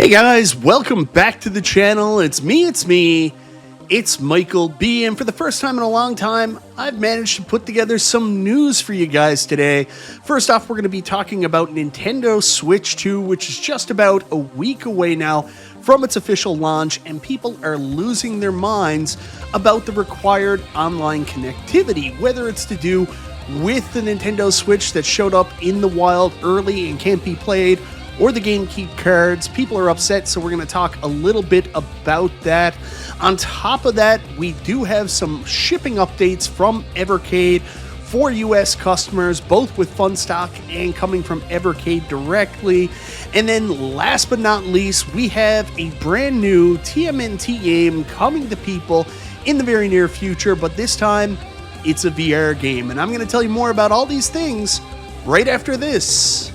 Hey guys, welcome back to the channel. It's me, it's Michael B, and for the first time in a long time, I've managed to put together some news for you guys today. First off, we're going to be talking about Nintendo Switch 2, which is just about a week away now from its official launch, and people are losing their minds about the required online connectivity, whether it's to do with the Nintendo Switch that showed up in the wild early and can't be played, or the GameCube cards. People are upset, so we're going to talk a little bit about that. On top of that, we do have some shipping updates from Evercade for US customers, both with fun stock and coming from Evercade directly. And then last but not least, we have a brand new TMNT game coming to people in the very near future, but this time it's a VR game. And I'm going to tell you more about all these things right after this.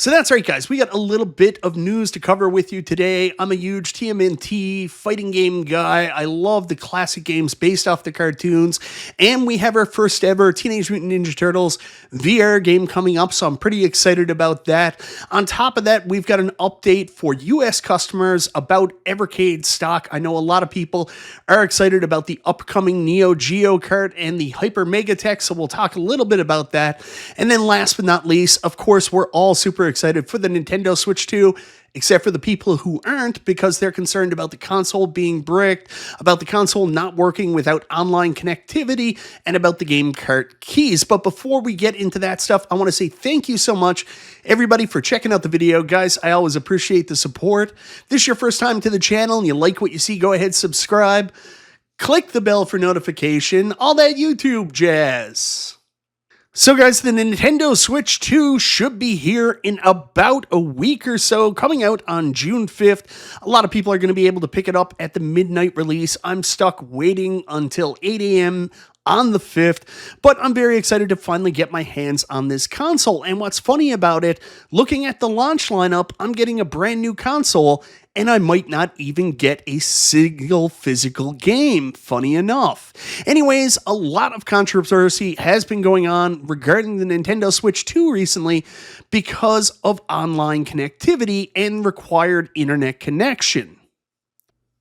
So that's right, guys. We got a little bit of news to cover with you today. I'm a huge TMNT fighting game guy. I love the classic games based off the cartoons. And we have our first ever Teenage Mutant Ninja Turtles VR game coming up, so I'm pretty excited about that. On top of that, we've got an update for US customers about Evercade stock. I know a lot of people are excited about the upcoming Neo Geo cart and the Hyper Mega Tech, so we'll talk a little bit about that. And then last but not least, of course, we're all super excited for the Nintendo Switch 2, except for the people who aren't, because they're concerned about the console being bricked, about the console not working without online connectivity, and about the game cart keys. But before we get into that stuff, I want to say thank you so much, everybody, for checking out the video. Guys, I always appreciate the support. If this is your first time to the channel and you like what you see, go ahead, subscribe, click the bell for notification, all that YouTube jazz. So guys, the Nintendo Switch 2 should be here in about a week or so, coming out on June 5th. A lot of people are going to be able to pick it up at the midnight release. I'm stuck waiting until 8 a.m. on the 5th, but I'm very excited to finally get my hands on this console. And what's funny about it, looking at the launch lineup, I'm getting a brand new console, and I might not even get a single physical game, funny enough. Anyways, a lot of controversy has been going on regarding the Nintendo Switch 2 recently because of online connectivity and required internet connection.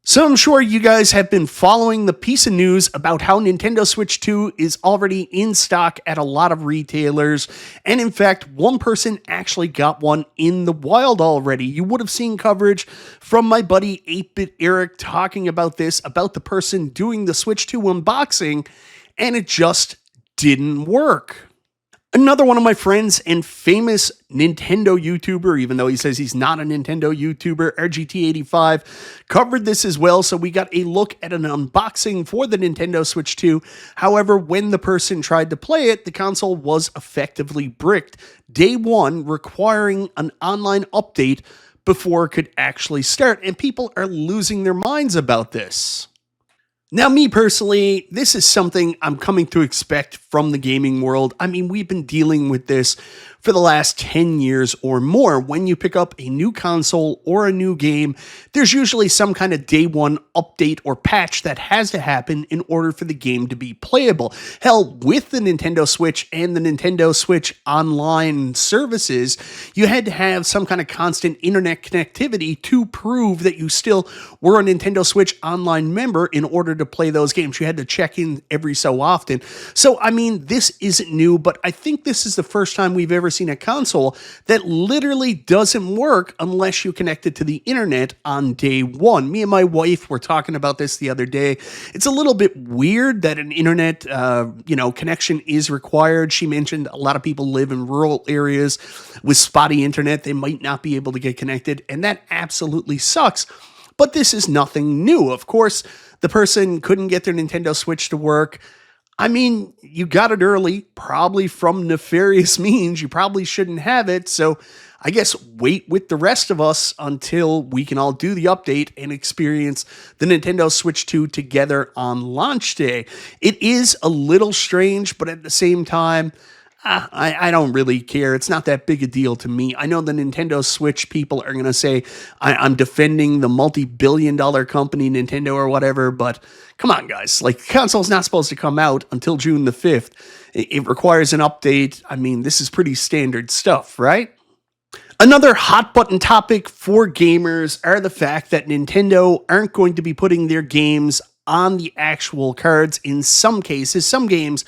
So I'm sure you guys have been following the piece of news about how Nintendo Switch 2 is already in stock at a lot of retailers, and in fact, one person actually got one in the wild already. You would have seen coverage from my buddy 8-Bit Eric talking about this, about the person doing the Switch 2 unboxing, and it just didn't work. Another one of my friends and famous Nintendo YouTuber, even though he says he's not a Nintendo YouTuber, RGT85, covered this as well, so we got a look at an unboxing for the Nintendo Switch 2. However, when the person tried to play it, the console was effectively bricked day one, requiring an online update before it could actually start, and people are losing their minds about this. Now, me personally, this is something I'm coming to expect from the gaming world. I mean, we've been dealing with this for the last 10 years or more. When you pick up a new console or a new game, there's usually some kind of day one update or patch that has to happen in order for the game to be playable. Hell, with the Nintendo Switch and the Nintendo Switch online services, you had to have some kind of constant internet connectivity to prove that you still were a Nintendo Switch online member in order to play those games. You had to check in every so often. So, I mean, this isn't new, but I think this is the first time we've ever seen a console that literally doesn't work unless you connect it to the internet on day one. Me and my wife were talking about this the other day. It's a little bit weird that an internet, connection is required. She mentioned a lot of people live in rural areas with spotty internet. They might not be able to get connected, and that absolutely sucks. But this is nothing new. Of course, the person couldn't get their Nintendo Switch to work. I mean, you got it early, probably from nefarious means. You probably shouldn't have it. So I guess wait with the rest of us until we can all do the update and experience the Nintendo Switch 2 together on launch day. It is a little strange, but at the same time, I don't really care. It's not that big a deal to me. I know the Nintendo Switch people are going to say I'm defending the multi-billion-dollar company Nintendo or whatever, but come on, guys. Like, the console's not supposed to come out until June the 5th. It requires an update. I mean, this is pretty standard stuff, right? Another hot button topic for gamers are the fact that Nintendo aren't going to be putting their games on the actual cards in some cases. Some games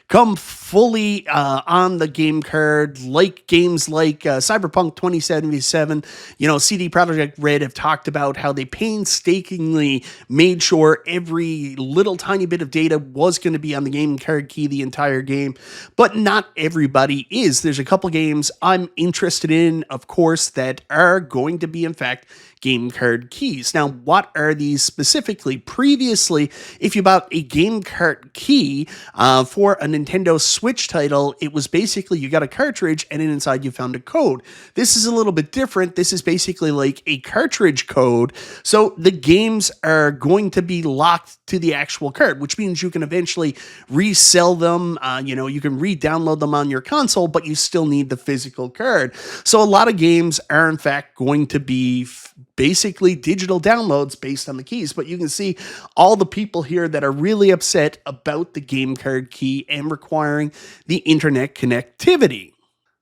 come fully on the game card, like games like Cyberpunk 2077. You know, CD Projekt Red have talked about how they painstakingly made sure every little tiny bit of data was going to be on the game card key the entire game, but not everybody is. There's a couple games I'm interested in, of course, that are going to be, in fact, game card keys. Now, what are these specifically? Previously, if you bought a game card key for a Nintendo Switch title, it was basically you got a cartridge and then inside you found a code. This is a little bit different. This is basically like a cartridge code. So the games are going to be locked to the actual card, which means you can eventually resell them. You can re-download them on your console, but you still need the physical card. So a lot of games are in fact going to be basically digital downloads based on the keys, but you can see all the people here that are really upset about the game card key and requiring the internet connectivity.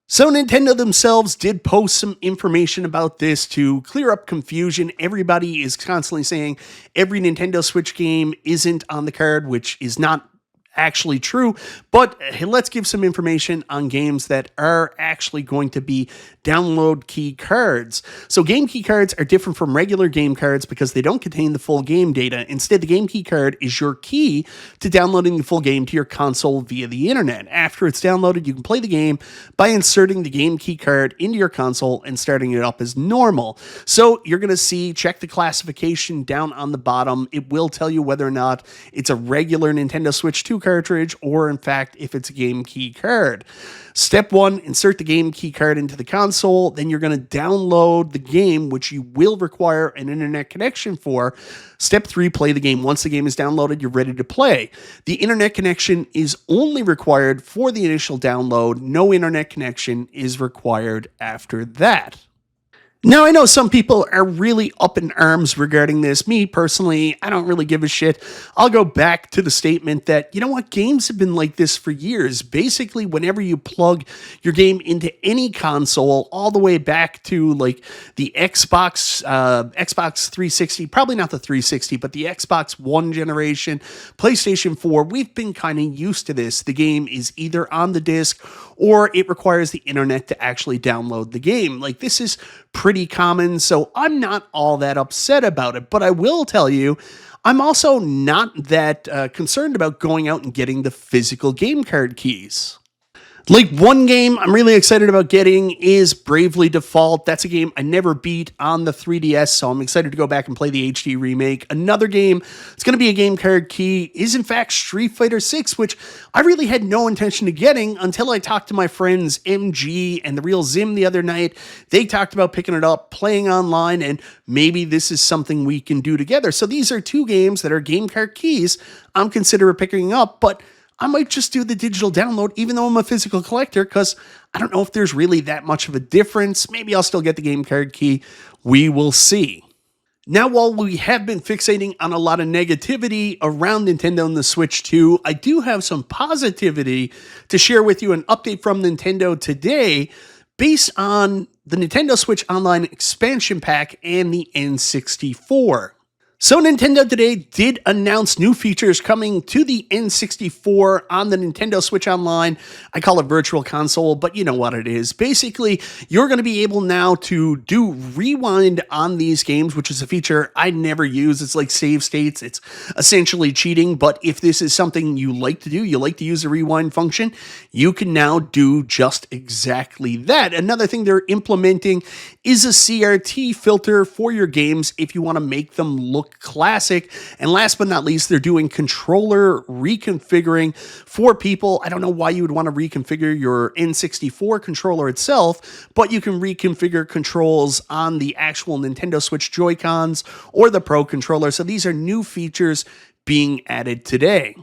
So Nintendo themselves did post some information about this to clear up confusion. Everybody is constantly saying every Nintendo Switch game isn't on the card, which is not actually true, but let's give some information on games that are actually going to be download key cards. So game key cards are different from regular game cards because they don't contain the full game data. Instead, the game key card is your key to downloading the full game to your console via the internet. After it's downloaded, you can play the game by inserting the game key card into your console and starting it up as normal. So you're going to check the classification down on the bottom. It will tell you whether or not it's a regular Nintendo Switch 2 cartridge or, in fact, if it's a game key card. Step 1, insert the game key card into the console. Then you're going to download the game, which you will require an internet connection for. Step 3, play the game. Once the game is downloaded, you're ready to play. The internet connection is only required for the initial download. No internet connection is required after that. Now, I know some people are really up in arms regarding this. Me, personally, I don't really give a shit. I'll go back to the statement that, you know what, games have been like this for years. Basically, whenever you plug your game into any console, all the way back to like the Xbox 360, probably not the 360, but the Xbox One generation, PlayStation 4, we've been kind of used to this. The game is either on the disc or it requires the internet to actually download the game. Like, this is pretty common, so I'm not all that upset about it. But I will tell you, I'm also not that concerned about going out and getting the physical game card keys. Like, one game I'm really excited about getting is Bravely Default. That's a game I never beat on the 3DS, so I'm excited to go back and play the HD remake. Another game that's going to be a game card key is, in fact, Street Fighter 6, which I really had no intention of getting until I talked to my friends MG and The Real Zim the other night. They talked about picking it up, playing online, and maybe this is something we can do together. So these are two games that are game card keys I'm considering picking up, but I might just do the digital download, even though I'm a physical collector, because I don't know if there's really that much of a difference. Maybe I'll still get the game card key. We will see. Now, while we have been fixating on a lot of negativity around Nintendo and the Switch 2, I do have some positivity to share with you. An update from Nintendo today based on the Nintendo Switch Online expansion pack and the N64. So Nintendo today did announce new features coming to the N64 on the Nintendo Switch Online. I call it Virtual Console, but you know what it is. Basically, you're going to be able now to do rewind on these games, which is a feature I never use. It's like save states. It's essentially cheating, but if this is something you like to do, you like to use the rewind function, you can now do just exactly that. Another thing they're implementing is a CRT filter for your games if you want to make them look classic. And last but not least, they're doing controller reconfiguring for people. I don't know why you would want to reconfigure your N64 controller itself, but you can reconfigure controls on the actual Nintendo Switch Joy-Cons or the Pro controller. So these are new features being added today.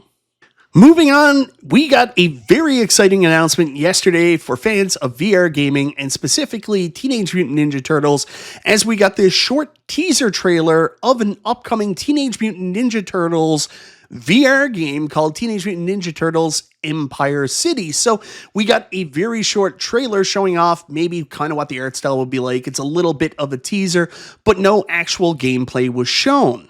Moving on, we got a very exciting announcement yesterday for fans of VR gaming and specifically Teenage Mutant Ninja Turtles, as we got this short teaser trailer of an upcoming Teenage Mutant Ninja Turtles VR game called Teenage Mutant Ninja Turtles Empire City. So we got a very short trailer showing off maybe kind of what the art style will be like. It's a little bit of a teaser, but no actual gameplay was shown.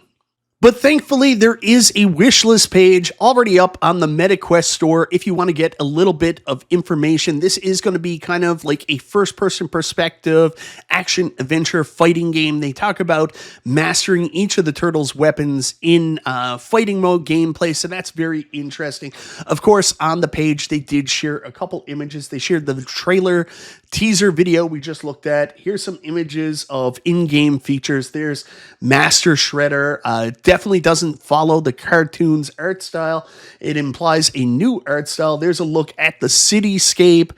But thankfully, there is a wishlist page already up on the MetaQuest store if you want to get a little bit of information. This is going to be kind of like a first-person perspective, action-adventure fighting game. They talk about mastering each of the turtles' weapons in fighting mode gameplay, so that's very interesting. Of course, on the page, they did share a couple images. They shared the trailer teaser video we just looked at. Here's some images of in-game features. There's Master Shredder. Definitely doesn't follow the cartoon's art style. It implies a new art style. There's a look at the cityscape.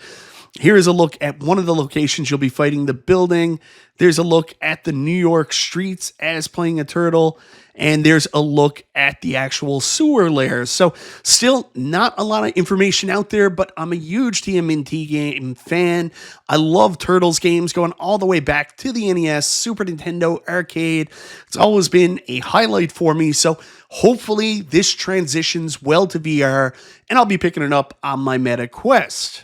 Here's a look at one of the locations you'll be fighting, the building. There's a look at the New York streets as playing a turtle. And there's a look at the actual sewer layers. So still not a lot of information out there, but I'm a huge TMNT game fan. I love Turtles games going all the way back to the NES, Super Nintendo, Arcade. It's always been a highlight for me. So hopefully this transitions well to VR, and I'll be picking it up on my MetaQuest.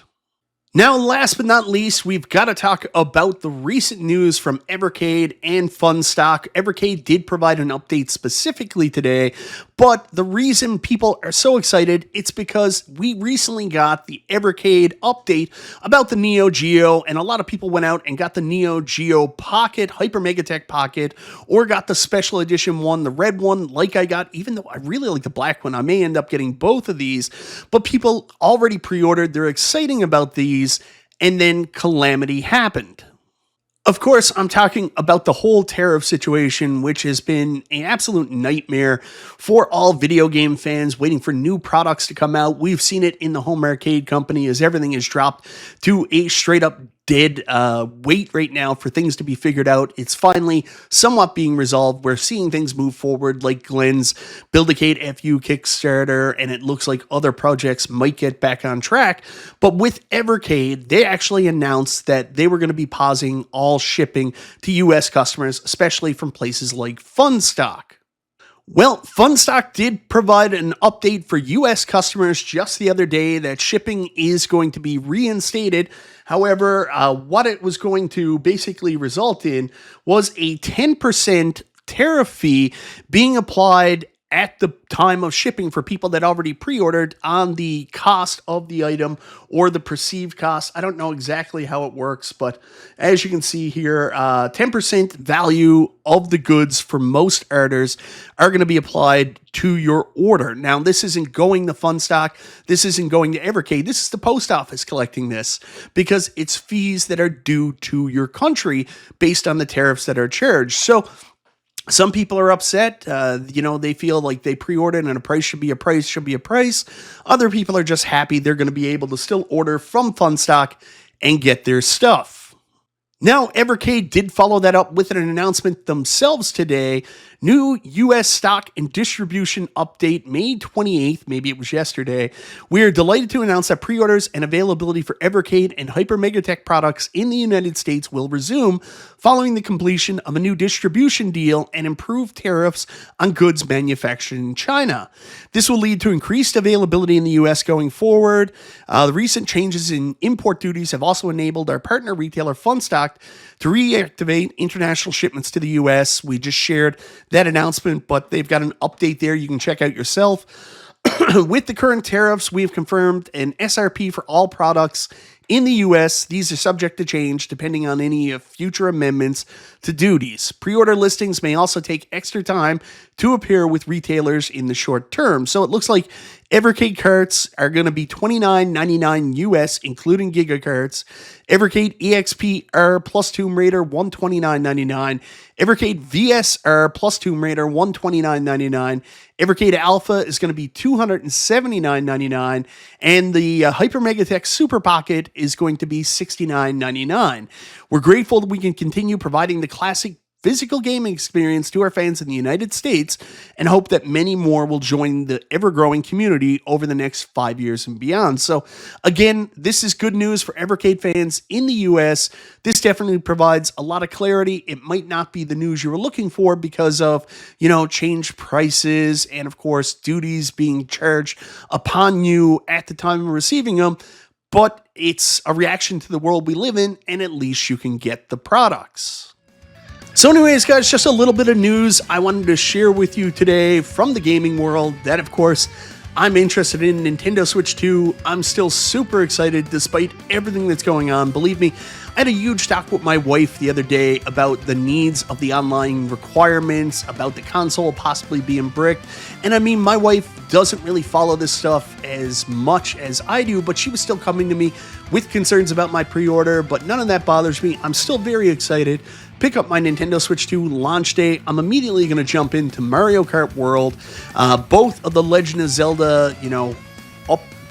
Now, last but not least, we've got to talk about the recent news from Evercade and Funstock. Evercade did provide an update specifically today, but the reason people are so excited, it's because we recently got the Evercade update about the Neo Geo, and a lot of people went out and got the Neo Geo Pocket, Hyper Megatech Pocket, or got the special edition one, the red one, like I got, even though I really like the black one. I may end up getting both of these, but people already pre-ordered. They're exciting about these. And then calamity happened. Of course, I'm talking about the whole tariff situation, which has been an absolute nightmare for all video game fans waiting for new products to come out. We've seen it in the home arcade company as everything is dropped to a straight up dead wait right now for things to be figured out. It's finally somewhat being resolved. We're seeing things move forward, like Glenn's Build-A-Cade FU Kickstarter, and it looks like other projects might get back on track. But with Evercade, they actually announced that they were going to be pausing all shipping to US customers, especially from places like Funstock. Well, Funstock did provide an update for US customers just the other day that shipping is going to be reinstated. However, what it was going to basically result in was a 10% tariff fee being applied at the time of shipping for people that already pre-ordered on the cost of the item or the perceived cost. I don't know exactly how it works, but as you can see here, 10% value of the goods for most orders are going to be applied to your order. Now, this isn't going to Funstock. This isn't going to Evercade. This is the post office collecting this because it's fees that are due to your country based on the tariffs that are charged. So some people are upset. They feel like they pre-ordered and a price should be a price, should be a price. Other people are just happy they're going to be able to still order from Funstock and get their stuff. Now, Evercade did follow that up with an announcement themselves today. New U.S. stock and distribution update May 28th, maybe it was yesterday. We are delighted to announce that pre-orders and availability for Evercade and Hyper Megatech products in the United States will resume following the completion of a new distribution deal and improved tariffs on goods manufactured in China. This will lead to increased availability in the U.S. going forward. The recent changes in import duties have also enabled our partner retailer Funstock to reactivate international shipments to the U.S. We just shared that announcement, but they've got an update there you can check out yourself. With the current tariffs, we have confirmed an SRP for all products in the U.S. These are subject to change depending on any future amendments to duties. Pre-order listings may also take extra time to appear with retailers in the short term. So it looks like Evercade carts are going to be $29.99 US, including Giga carts. Evercade EXP-R plus Tomb Raider, $129.99. Evercade VSR plus Tomb Raider, $129.99. Evercade Alpha is going to be $279.99. And the Hyper Megatech Super Pocket is going to be $69.99. We're grateful that we can continue providing the classic physical gaming experience to our fans in the United States, and hope that many more will join the ever-growing community over the next 5 years and beyond. So again, this is good news for Evercade fans in the US. This definitely provides a lot of clarity. It might not be the news you were looking for because of, changed prices and, of course, duties being charged upon you at the time of receiving them, but it's a reaction to the world we live in, and at least you can get the products. So anyways, guys, just a little bit of news I wanted to share with you today from the gaming world that, of course, I'm interested in Nintendo Switch 2. I'm still super excited despite everything that's going on. Believe me, I had a huge talk with my wife the other day about the needs of the online requirements, about the console possibly being bricked. And I mean, my wife doesn't really follow this stuff as much as I do, but she was still coming to me with concerns about my pre-order, but none of that bothers me. I'm still very excited. Pick up my Nintendo Switch 2 launch day. I'm immediately going to jump into Mario Kart World. Both of the Legend of Zelda,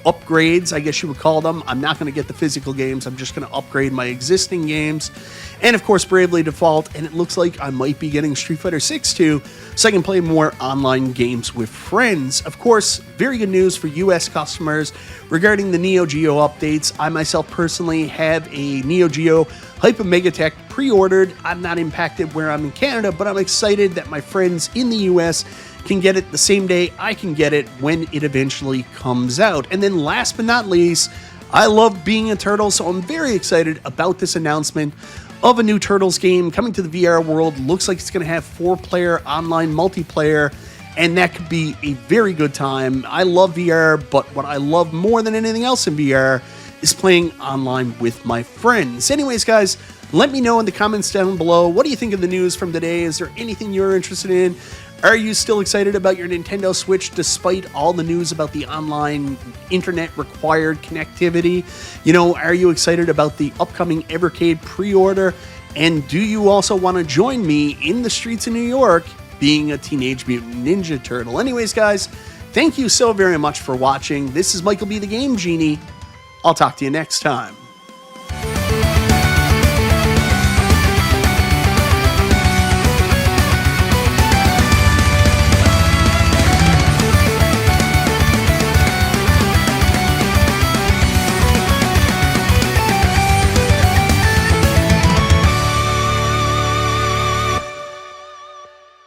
upgrades, I guess you would call them. I'm not going to get the physical games. I'm just going to upgrade my existing games. And of course, Bravely Default. And it looks like I might be getting Street Fighter 6 too, so I can play more online games with friends. Of course, very good news for US customers regarding the Neo Geo updates. I myself personally have a Neo Geo Hyper Megatech pre-ordered. I'm not impacted where I'm in Canada, but I'm excited that my friends in the US can get it the same day I can get it when it eventually comes out. And then last but not least, I love being a turtle, so I'm very excited about this announcement of a new Turtles game coming to the VR world. Looks like it's going to have 4-player online multiplayer, and that could be a very good time. I love VR, but what I love more than anything else in VR is playing online with my friends. Anyways, guys, let me know in the comments down below, what do you think of the news from today? Is there anything you're interested in? Are you still excited about your Nintendo Switch despite all the news about the online internet required connectivity? Are you excited about the upcoming Evercade pre-order? And do you also want to join me in the streets of New York being a Teenage Mutant Ninja Turtle? Anyways, guys, thank you so very much for watching. This is Michael B. the Game Genie. I'll talk to you next time.